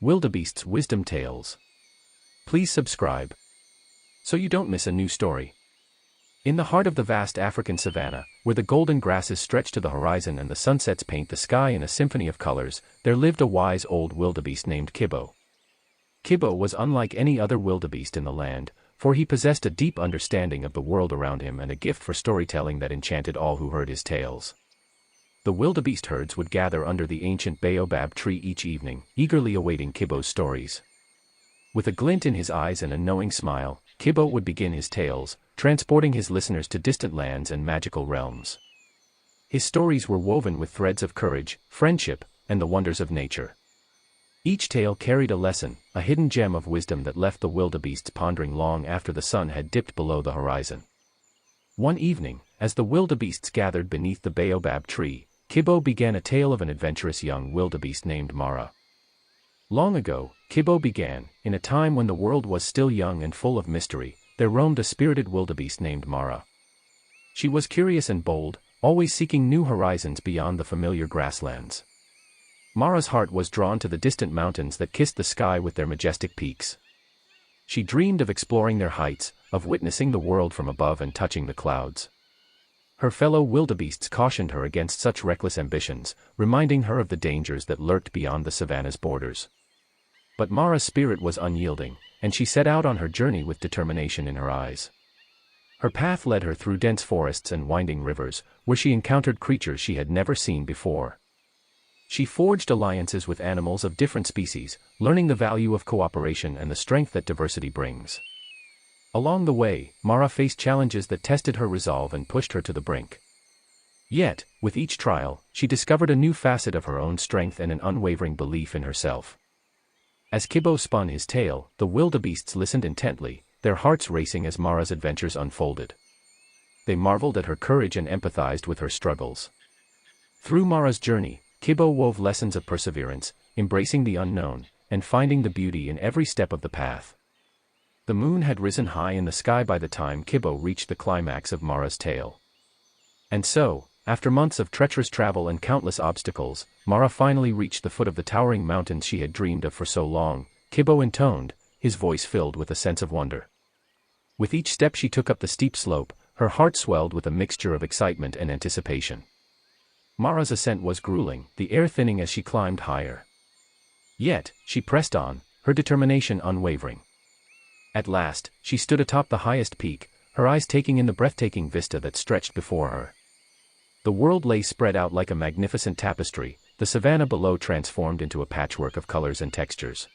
Wildebeest's Wisdom Tales. Please subscribe so you don't miss a new story. In the heart of the vast African savanna, where the golden grasses stretch to the horizon and the sunsets paint the sky in a symphony of colors, there lived a wise old wildebeest named Kibo. Kibo was unlike any other wildebeest in the land, for he possessed a deep understanding of the world around him and a gift for storytelling that enchanted all who heard his tales. The wildebeest herds would gather under the ancient Baobab tree each evening, eagerly awaiting Kibo's stories. With a glint in his eyes and a knowing smile, Kibo would begin his tales, transporting his listeners to distant lands and magical realms. His stories were woven with threads of courage, friendship, and the wonders of nature. Each tale carried a lesson, a hidden gem of wisdom that left the wildebeests pondering long after the sun had dipped below the horizon. One evening, as the wildebeests gathered beneath the Baobab tree, Kibo began a tale of an adventurous young wildebeest named Mara. Long ago, Kibo began, in a time when the world was still young and full of mystery, there roamed a spirited wildebeest named Mara. She was curious and bold, always seeking new horizons beyond the familiar grasslands. Mara's heart was drawn to the distant mountains that kissed the sky with their majestic peaks. She dreamed of exploring their heights, of witnessing the world from above and touching the clouds. Her fellow wildebeests cautioned her against such reckless ambitions, reminding her of the dangers that lurked beyond the savanna's borders. But Mara's spirit was unyielding, and she set out on her journey with determination in her eyes. Her path led her through dense forests and winding rivers, where she encountered creatures she had never seen before. She forged alliances with animals of different species, learning the value of cooperation and the strength that diversity brings. Along the way, Mara faced challenges that tested her resolve and pushed her to the brink. Yet, with each trial, she discovered a new facet of her own strength and an unwavering belief in herself. As Kibo spun his tale, the wildebeests listened intently, their hearts racing as Mara's adventures unfolded. They marveled at her courage and empathized with her struggles. Through Mara's journey, Kibo wove lessons of perseverance, embracing the unknown, and finding the beauty in every step of the path. The moon had risen high in the sky by the time Kibo reached the climax of Mara's tale. And so, after months of treacherous travel and countless obstacles, Mara finally reached the foot of the towering mountains she had dreamed of for so long, Kibo intoned, his voice filled with a sense of wonder. With each step she took up the steep slope, her heart swelled with a mixture of excitement and anticipation. Mara's ascent was grueling, the air thinning as she climbed higher. Yet, she pressed on, her determination unwavering. At last, she stood atop the highest peak, her eyes taking in the breathtaking vista that stretched before her. The world lay spread out like a magnificent tapestry, the savanna below transformed into a patchwork of colors and textures.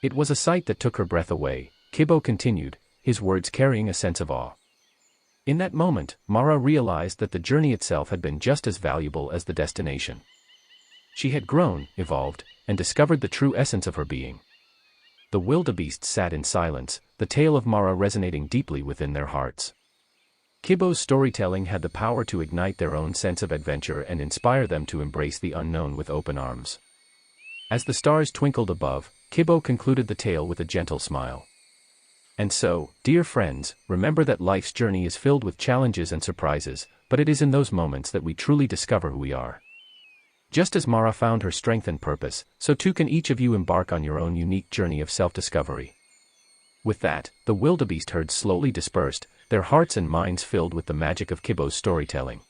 It was a sight that took her breath away, Kibo continued, his words carrying a sense of awe. In that moment, Mara realized that the journey itself had been just as valuable as the destination. She had grown, evolved, and discovered the true essence of her being. The wildebeests sat in silence, the tale of Mara resonating deeply within their hearts. Kibo's storytelling had the power to ignite their own sense of adventure and inspire them to embrace the unknown with open arms. As the stars twinkled above, Kibo concluded the tale with a gentle smile. And so, dear friends, remember that life's journey is filled with challenges and surprises, but it is in those moments that we truly discover who we are. Just as Mara found her strength and purpose, so too can each of you embark on your own unique journey of self-discovery. With that, the wildebeest herd slowly dispersed, their hearts and minds filled with the magic of Kibo's storytelling.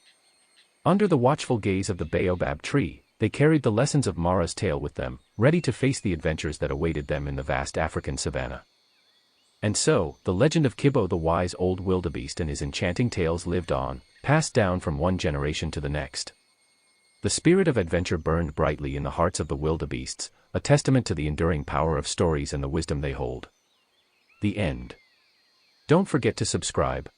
Under the watchful gaze of the Baobab tree, they carried the lessons of Mara's tale with them, ready to face the adventures that awaited them in the vast African savanna. And so, the legend of Kibo the wise old wildebeest and his enchanting tales lived on, passed down from one generation to the next. The spirit of adventure burned brightly in the hearts of the wildebeests, a testament to the enduring power of stories and the wisdom they hold. The end. Don't forget to subscribe,